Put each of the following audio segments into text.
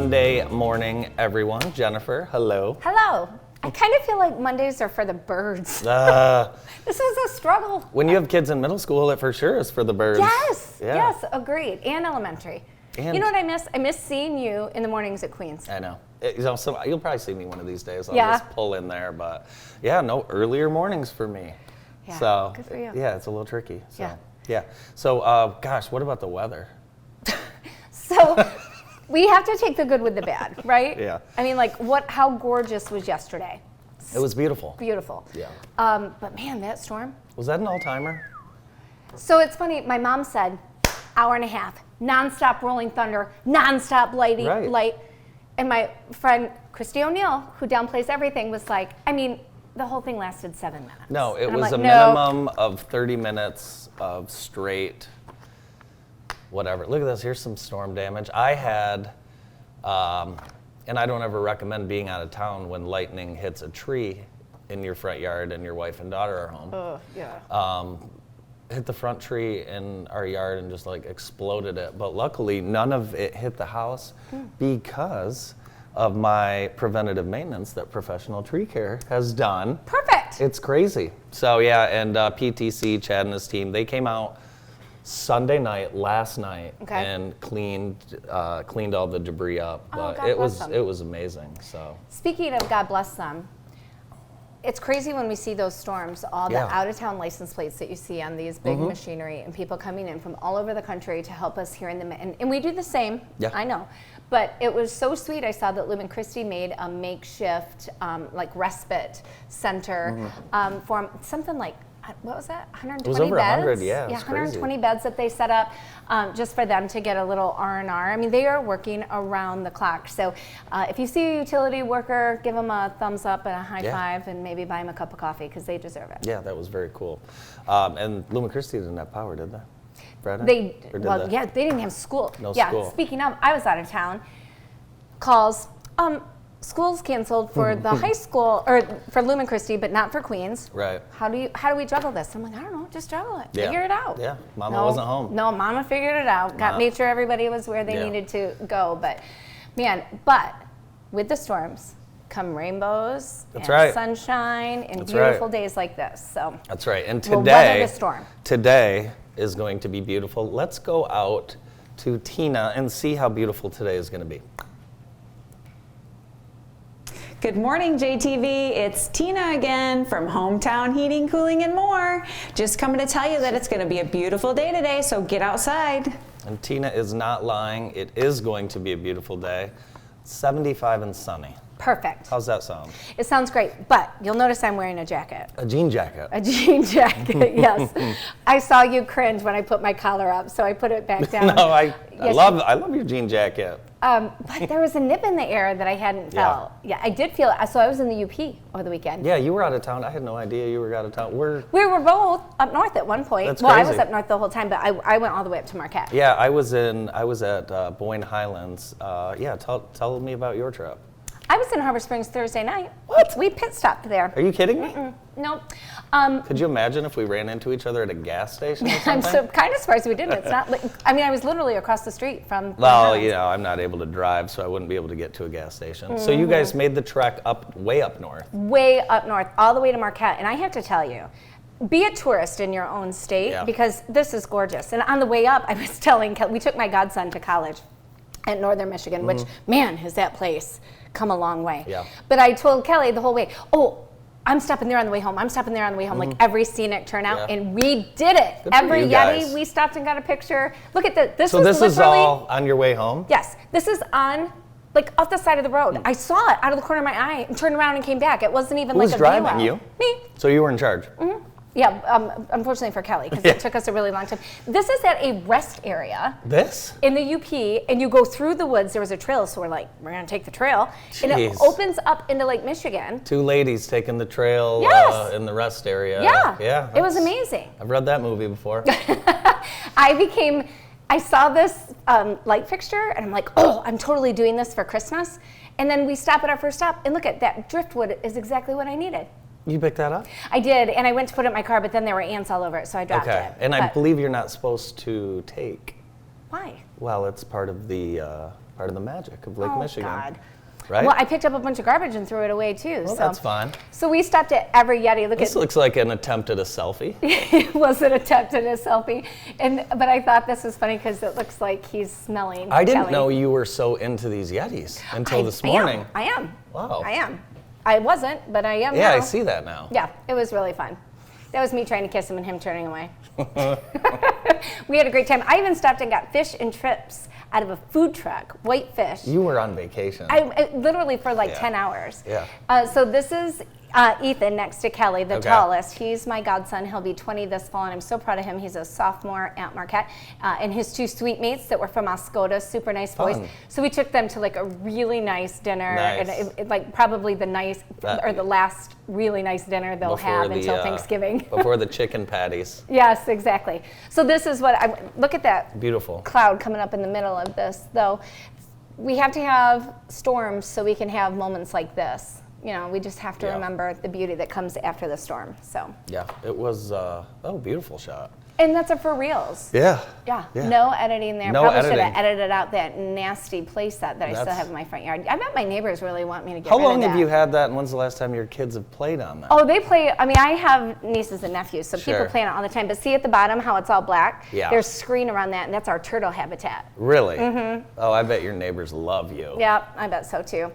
Monday morning, everyone. Jennifer, hello. Hello. I kind of feel like Mondays are for the birds. This is a struggle. When you have kids in middle school, it for sure is for the birds. Yes, agreed. And elementary. And you know what I miss? I miss seeing you in the mornings at Queens. I know. So you'll probably see me one of these days. I'll Yeah. just pull in there. But yeah, no earlier mornings for me. Yeah, So good for you. yeah, it's a little tricky. So, Yeah. Yeah. So gosh, what about the weather? So we have to take the good with the bad, right? Yeah. I mean, like, how gorgeous was yesterday? It was beautiful. Beautiful. Yeah. But man, that storm. Was that an all-timer? So it's funny, my mom said, hour and a half, nonstop rolling thunder, nonstop light. And my friend Christy O'Neill, who downplays everything, was like, I mean, the whole thing lasted 7 minutes. No, it And I'm was like, a "No." minimum of 30 minutes of straight whatever. Look at this. Here's some storm damage. I had, and I don't ever recommend being out of town when lightning hits a tree in your front yard and your wife and daughter are home. Yeah. Hit the front tree in our yard and just like exploded it. But luckily, none of it hit the house because of my preventative maintenance that Professional Tree Care has done. Perfect. It's crazy. So yeah, and PTC, Chad and his team, they came out Sunday night, last night, Okay. and cleaned all the debris up. Oh, But God bless them. it was amazing. So Speaking of God bless them, it's crazy when we see those storms, all the Yeah. out-of-town license plates that you see on these big machinery and people coming in from all over the country to help us here in the, and we do the same, Yeah. I know. But it was so sweet. I saw that Lumen Christi made a makeshift like respite center for something like, what was that? 120 It was over beds? 100, yeah, it's 120 beds that they set up just for them to get a little R&R. I mean, they are working around the clock. So if you see a utility worker, give them a thumbs up and a high Yeah. five and maybe buy them a cup of coffee because they deserve it. yeah, that was very cool. And Lumen Christi didn't have power, did they? Friday? Or did they? Yeah, they didn't have school. No yeah, school. Speaking of, I was out of town. Calls, school's canceled for the high school, or for Lumen Christi, but not for Queens. Right. How do we juggle this? I'm like, I don't know, just juggle it. Yeah. Figure it out. Yeah, Mama wasn't home. No, Mama figured it out. Made sure everybody was where they Yeah. needed to go. But with the storms come rainbows That's and right. sunshine and That's beautiful right. days like this. So That's right. And we'll weather today, the storm. today is going to be beautiful. Let's go out to Tina and see how beautiful today is going to be. Good morning, JTV. It's Tina again from Hometown Heating, Cooling, and More. Just coming to tell you that it's going to be a beautiful day today, so get outside. And Tina is not lying. It is going to be a beautiful day. 75 and sunny. Perfect. How's that sound? It sounds great, but you'll notice I'm wearing a jacket. A jean jacket. A jean jacket, yes. I saw you cringe when I put my collar up, so I put it back down. No, I Yes. love your jean jacket. But there was a nip in the air that I hadn't Yeah. felt. Yeah, I did feel it. So I was in the UP over the weekend. Yeah, you were out of town. I had no idea you were out of town. We were both up north at one point. That's well, I crazy. was up north the whole time, but I went all the way up to Marquette. Yeah, I was at Boyne Highlands. Yeah, tell me about your trip. I was in Harbor Springs Thursday night. What? We pit stopped there. Are you kidding me? Nope. Could you imagine if we ran into each other at a gas station or I'm something? kind of surprised we didn't. It's not. I mean, I was literally across the street from. Well, Highlands. you know, I'm not able to drive, so I wouldn't be able to get to a gas station. So you guys made the trek way up north. Way up north, all the way to Marquette. And I have to tell you, be a tourist in your own state Yeah. because this is gorgeous. And on the way up, I was telling Kelly, we took my godson to college at Northern Michigan, which, man, has that place come a long way. Yeah. But I told Kelly the whole way, I'm stopping there on the way home. I'm stopping there on the way home, like every scenic turnout. Yeah. And we did it. Good for Every you Yeti, guys. we stopped and got a picture. Look at this. This So was this is literally, all on your way home? yes, this is on, like, off the side of the road. I saw it out of the corner of my eye and turned around and came back. It wasn't even Who like was a driving? view out. You? Me. So you were in charge? Yeah, unfortunately for Kelly, because Yeah. it took us a really long time. This is at a rest area This? in the UP, and you go through the woods. There was a trail, so we're like, we're gonna take the trail. And it Jeez. opens up into Lake Michigan. Two ladies taking the trail Yes. in the rest area. Yeah, Yeah. it was that's- amazing. I've read that movie before. I saw this light fixture, and I'm like, oh, I'm totally doing this for Christmas. And then we stop at our first stop, and look at that driftwood is exactly what I needed. You picked that up? I did, and I went to put it in my car, but then there were ants all over it, so I dropped Okay. it. And I But believe you're not supposed to take. why? Well, it's part of the part of the magic of Lake Oh, Michigan. God. Right? Well, I picked up a bunch of garbage and threw it away too. Well, so that's fine. So we stopped at every Yeti. Look This at looks like an attempt at a selfie. it was an attempt at a selfie, but I thought this was funny because it looks like he's smelling. I didn't jelly. know you were so into these Yetis until this I am. morning. I am. Wow. I am. I wasn't, but I am. Yeah, now. I see that now. Yeah, it was really fun. That was me trying to kiss him and him turning away. We had a great time. I even stopped and got fish and trips out of a food truck, white fish. You were on vacation. I literally for like Yeah. 10 hours. Yeah. So this is Ethan next to Kelly, the Okay. tallest. He's my godson. He'll be 20 this fall, and I'm so proud of him. He's a sophomore at Marquette. And his two suite mates that were from Oscoda, super nice boys. Fun. So we took them to like a really nice dinner, Nice. and like probably the last really nice dinner they'll have until Thanksgiving. Before the chicken patties. Yes, exactly. So this is what look at that Beautiful. cloud coming up in the middle of this, though. We have to have storms so we can have moments like this. You know, we just have to Yeah. remember the beauty that comes after the storm. So, Yeah, it was, beautiful shot. and that's a for reals. Yeah. Yeah, Yeah. no editing there. No Probably should have editing. edited out that nasty place that I still That's- have in my front yard. I bet my neighbors really want me to get How rid of long that. have you had that, and when's the last time your kids have played on that? Oh, they play. I mean, I have nieces and nephews, so Sure. people play on it all the time. But see at the bottom how it's all black? Yeah. There's screen around that, and that's our turtle habitat. Really? Mm-hmm. Oh, I bet your neighbors love you. Yeah, I bet so too.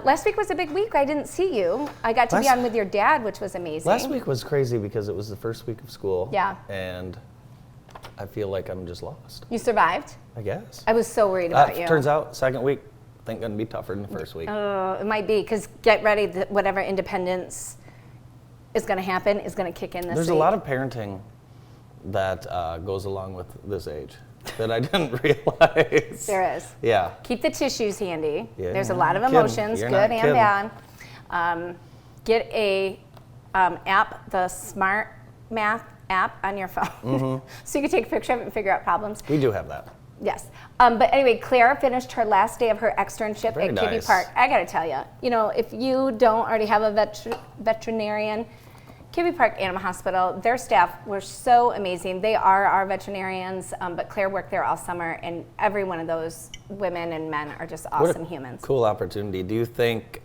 Last week was a big week. I didn't see you. I got to be Last- on with your dad, which was amazing. Last week was crazy because it was the first week of school. Yeah. And I feel like I'm just lost, You survived. I guess. I was so worried about you. Turns out, second week, I think going to be tougher than the first week. It might be, because get ready, whatever independence is going to happen is going to kick in this There's a week. lot of parenting that goes along with this age that I didn't realize. There is. Yeah. Keep the tissues handy. Yeah, There's a you're lot of not kidding. emotions, You're good not and kidding. bad. Get a app, the Smart Math app on your phone, Mm-hmm. so you can take a picture of it and figure out problems. We do have that. Yes. But anyway, Claire finished her last day of her externship Very at Kibbe nice. Park. I got to tell you, if you don't already have a veterinarian, Kibbe Park Animal Hospital, their staff were so amazing. They are our veterinarians, but Claire worked there all summer, and every one of those women and men are just What a awesome humans. Cool opportunity. Do you think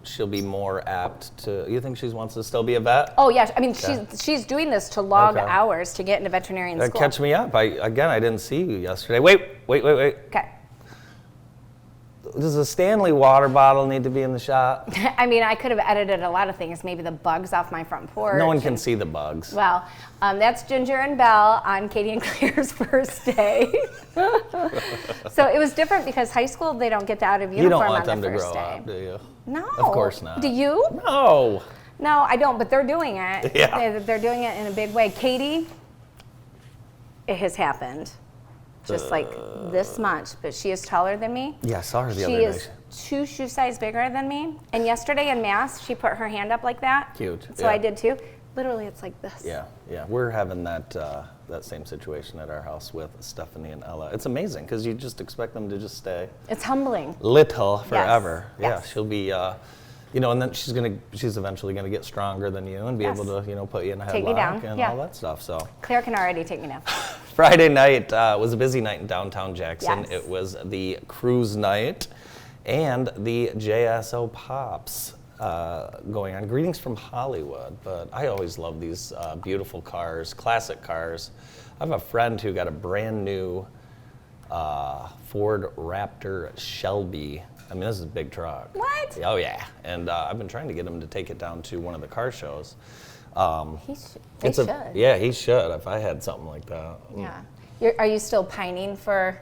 she'll be more apt to, you think she wants to still be a vet? Oh yeah, I mean Okay. she's doing this to log Okay. hours to get into veterinarian school. Catch me up. I didn't see you yesterday. Wait. Okay. Does a Stanley water bottle need to be in the shot? I mean, I could have edited a lot of things, maybe the bugs off my front porch. No one can see the bugs. Well, that's Ginger and Belle on Katie and Claire's first day. So it was different because high school, they don't get out of You uniform don't want on them the to first grow day. up, do you? No. Of course not. Do you? No. No, I don't, but they're doing it. Yeah. They're doing it in a big way. Katie, it has happened. Just like this much, but she is taller than me. Yeah, I saw her the She other is day. 2 shoe size bigger than me. And yesterday in mass, she put her hand up like that. Cute, So yeah. I did too. Literally, it's like this. Yeah. We're having that same situation at our house with Stephanie and Ella. It's amazing because you just expect them to just stay It's humbling. little forever. Yes. Yeah, she'll be, and then she's eventually gonna get stronger than you and be Yes. able to, put you in a Take me down, headlock and yeah. all that stuff. So Claire can already take me down. Friday night was a busy night in downtown Jackson. Yes. It was the cruise night and the JSO Pops going on. Greetings from Hollywood, but I always love these beautiful cars, classic cars. I have a friend who got a brand new Ford Raptor Shelby. I mean, this is a big truck. What? Oh, yeah. And I've been trying to get him to take it down to one of the car shows. They should. Yeah, he should if I had something like that. Yeah. Are you still pining for?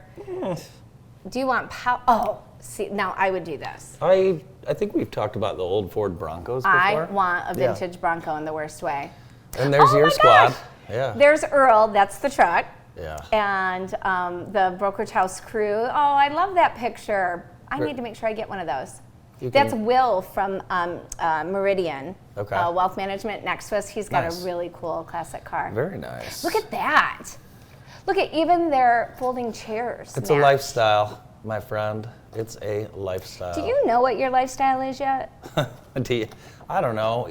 Do you want Oh, see, now I would do this. I think we've talked about the old Ford Broncos before. I want a Yeah. vintage Bronco in the worst way. And there's Oh your my squad. gosh. Yeah. There's Earl, that's the truck. Yeah. And the Brokerage House crew. Oh, I love that picture. I Ver- need to make sure I get one of those. You That's can- Will from Meridian Okay. Wealth Management next to us. He's got Nice. a really cool classic car. Very nice. Look at that. Look at even their folding chairs. It's a match. lifestyle, my friend. It's a lifestyle. Do you know what your lifestyle is yet? I don't know.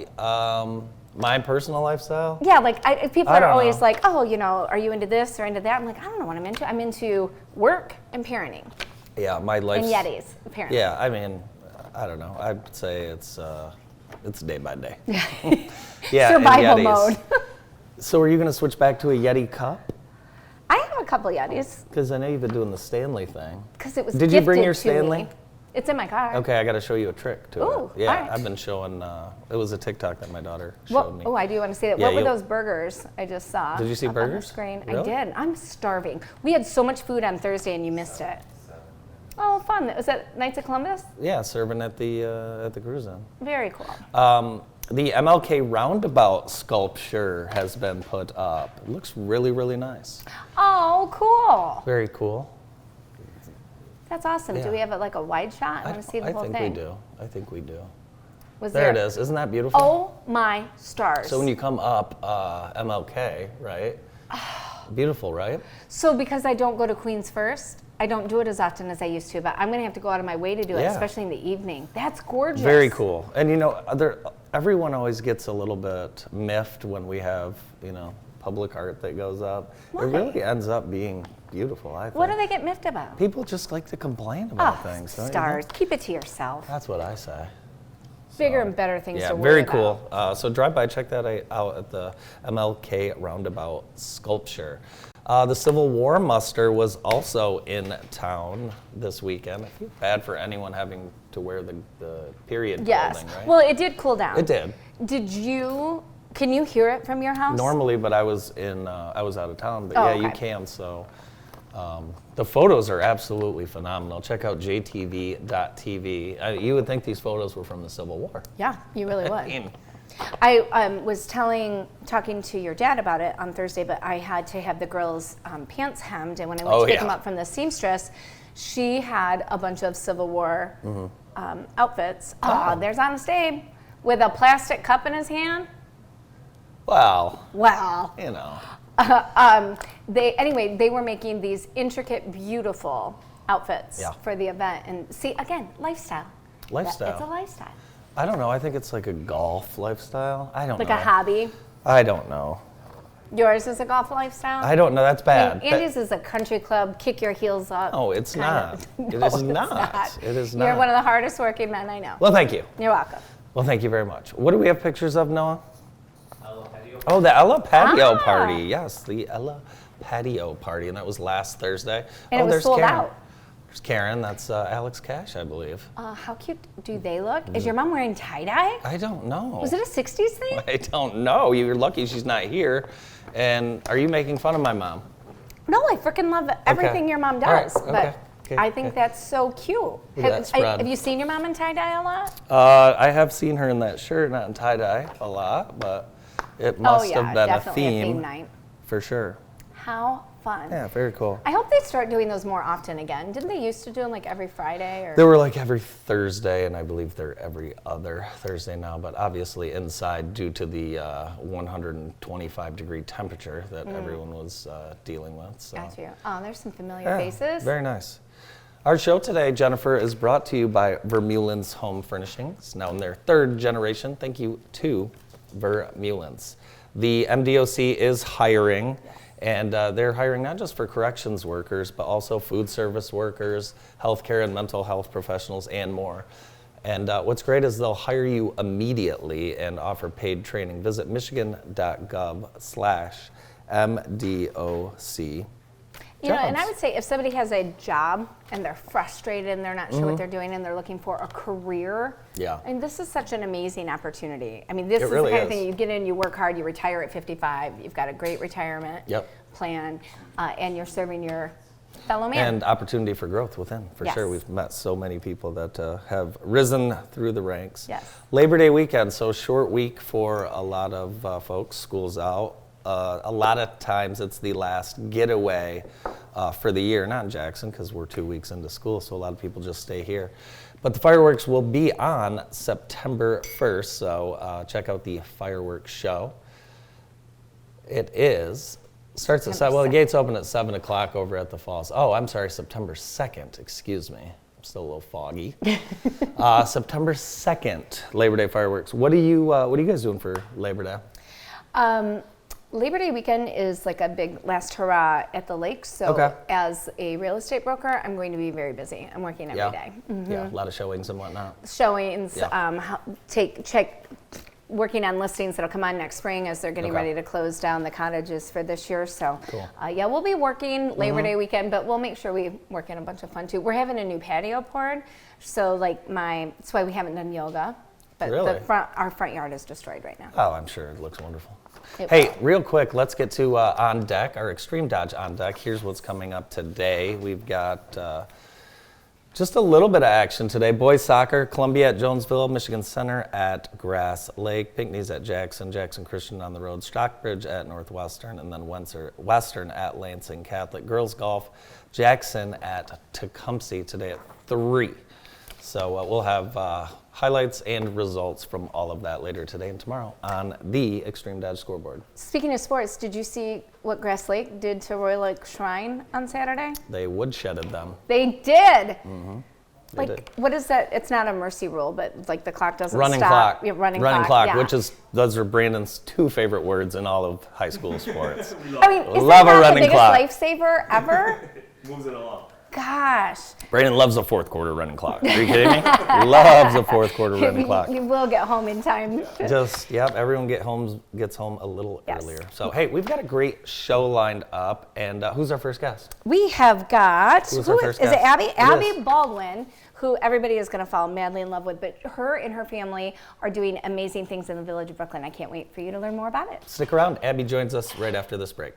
My personal lifestyle? Yeah, like people I are don't always know. like, oh, are you into this or into that? I'm like, I don't know what I'm into. I'm into work and parenting. Yeah, my life. And Yetis, apparently. Yeah, I mean, I don't know. I'd say it's day by day. Yeah, and Survival Yetis. mode. So are you going to switch back to a Yeti cup? I have a couple Yetis Because I know you've been doing the Stanley thing. because it was Did you bring gifted your to Stanley? me. It's in my car. Okay, I got to show you a trick to Ooh, it. Yeah, all right. I've been showing. It was a TikTok that my daughter showed me. Oh, I do want to see that. Yeah, What were you'll- those burgers I just saw? Did you see up on the burgers? screen? I Really? did. I'm starving. We had so much food on Thursday and you missed it. Oh, fun. Was that Knights of Columbus? Yeah, serving at the cruise in. Very cool. The MLK roundabout sculpture has been put up. It looks really, really nice. Oh, cool. Very cool. That's awesome. Yeah. Do we have like a wide shot? I want to see the I whole think thing. we do. I think we do. Was There it is. Isn't that beautiful? Oh my stars. So when you come up MLK, right? Beautiful, right? So because I don't go to Queens first, I don't do it as often as I used to, but I'm going to have to go out of my way to do it, Yeah. especially in the evening. That's gorgeous. Very cool. And you know, everyone always gets a little bit miffed when we have, public art that goes up. Why? It really ends up being beautiful, I think. What do they get miffed about? People just like to complain about Oh, things, don't you stars. think? Keep it to yourself. That's what I say. Bigger and better things Yeah, to worry very about. cool. So drive by, check that out at the MLK Roundabout sculpture. The Civil War muster was also in town this weekend. I feel bad for anyone having to wear the period Yes. clothing, right? Well, it did cool down. It did. Can you hear it from your house? Normally, but I was out of town. But Oh, yeah, you okay. can. So the photos are absolutely phenomenal. Check out jtv.tv. You would think these photos were from the Civil War. Yeah, you really I would. mean, I was talking to your dad about it on Thursday, but I had to have the girls' pants hemmed, and when I went Oh, to pick yeah. them up from the seamstress, she had a bunch of Civil War outfits. Oh. There's Honest Abe with a plastic cup in his hand. wow. Wow. You know. They were making these intricate, beautiful outfits Yeah. for the event, and see again, lifestyle. Lifestyle. It's a lifestyle, I don't know. I think it's like a golf lifestyle. I don't like know. a hobby. I don't know. Yours is a golf lifestyle. I don't know. That's I bad. mean, Andy's is a country club, kick your heels up. No, it's kind not. of. It No, is it's not. It is You're not. one of the hardest working men I know. Well, thank you. You're welcome. Well, thank you very much. What do we have pictures of, Noah? Oh, the Ella Patio Ah. Party. Yes, the Ella Patio Party, and that was last Thursday. And it was there's sold Karen. out. There's Karen. That's Alex Cash, I believe. How cute do they look? Is your mom wearing tie-dye? I don't know. Was it a 60s thing? I don't know. You're lucky she's not here. And are you making fun of my mom? No, I freaking love everything your mom All right, does. okay, But okay, I think okay. that's so cute. That's rad. Have you seen your mom in tie-dye a lot? I have seen her in that shirt, not in tie-dye, a lot, but it must have been definitely a theme. night. For sure. How fun. Yeah, very cool. I hope they start doing those more often again. Didn't they used to do them like every Friday? Or They were like every Thursday, and I believe they're every other Thursday now, but obviously inside due to the 125-degree temperature that everyone was dealing with. So. Got you. Oh, there's some familiar Yeah, faces. very nice. Our show today, Jennifer, is brought to you by Vermeulen's Home Furnishings, now in their third generation. Thank you to Vermeulen's. The MDOC is hiring, and they're hiring not just for corrections workers, but also food service workers, healthcare and mental health professionals, and more. And what's great is they'll hire you immediately and offer paid training. Visit michigan.gov/MDOC. You know, and I jobs. would say if somebody has a job and they're frustrated and they're not sure what they're doing and they're looking for a career, Yeah. and this is such an amazing opportunity. I mean, this is really the kind of is. thing you get in, you work hard, you retire at 55, you've got a great retirement Yep. plan, and you're serving your fellow man. And opportunity for growth within, for Yes. sure. We've met so many people that have risen through the ranks. Yes. Labor Day weekend, so short week for a lot of folks. School's out. A lot of times it's the last getaway for the year, not in Jackson because we're 2 weeks into school, so a lot of people just stay here. But the fireworks will be on September 1st, so check out the fireworks show. It starts at 7, well, the gates open at 7 o'clock over at the falls. Oh, I'm sorry, September 2nd, excuse me. I'm still a little foggy. September 2nd, Labor Day fireworks. What are you guys doing for Labor Day? Labor Day weekend is like a big last hurrah at the lake. So Okay. as a real estate broker, I'm going to be very busy. I'm working every day. Yeah, a lot of showings and whatnot. Showings, Yeah. working on listings that'll come on next spring as they're getting Okay. ready to close down the cottages for this year. So Cool. yeah, we'll be working Labor Day weekend, but we'll make sure we work in a bunch of fun too. We're having a new patio poured. So like that's why we haven't done yoga. But Really? our front yard is destroyed right now. Oh, I'm sure it looks wonderful. It Hey, will. real quick, let's get to On Deck, our Extreme Dodge On Deck. Here's what's coming up today. We've got just a little bit of action today. Boys soccer, Columbia at Jonesville, Michigan Center at Grass Lake, Pinckney's at Jackson, Jackson Christian on the road, Stockbridge at Northwestern, and then Western at Lansing Catholic. Girls golf, Jackson at Tecumseh today at 3. So we'll have highlights and results from all of that later today and tomorrow on the Extreme Dodge scoreboard. Speaking of sports, did you see what Grass Lake did to Royal Lake Shrine on Saturday? They woodshedded them. They did. They Like, did. what is that? It's not a mercy rule, but like the clock doesn't Running stop. clock. Yeah, running clock. Yeah. which is, those are Brandon's 2 favorite words in all of high school sports. I mean, is Love that a not running the biggest clock. lifesaver ever? Moves it along. Gosh. Brandon loves a 4th quarter running clock. Are you kidding me? Loves a 4th quarter running clock. You will get home in time. Just, yep, everyone gets home a little Yes. earlier. So, hey, we've got a great show lined up. And who's our first guest? We have got, Who's our first is it guest? Abby? It Abby is. Baldwin, who everybody is going to fall madly in love with, but her and her family are doing amazing things in the village of Brooklyn. I can't wait for you to learn more about it. Stick around. Abby joins us right after this break.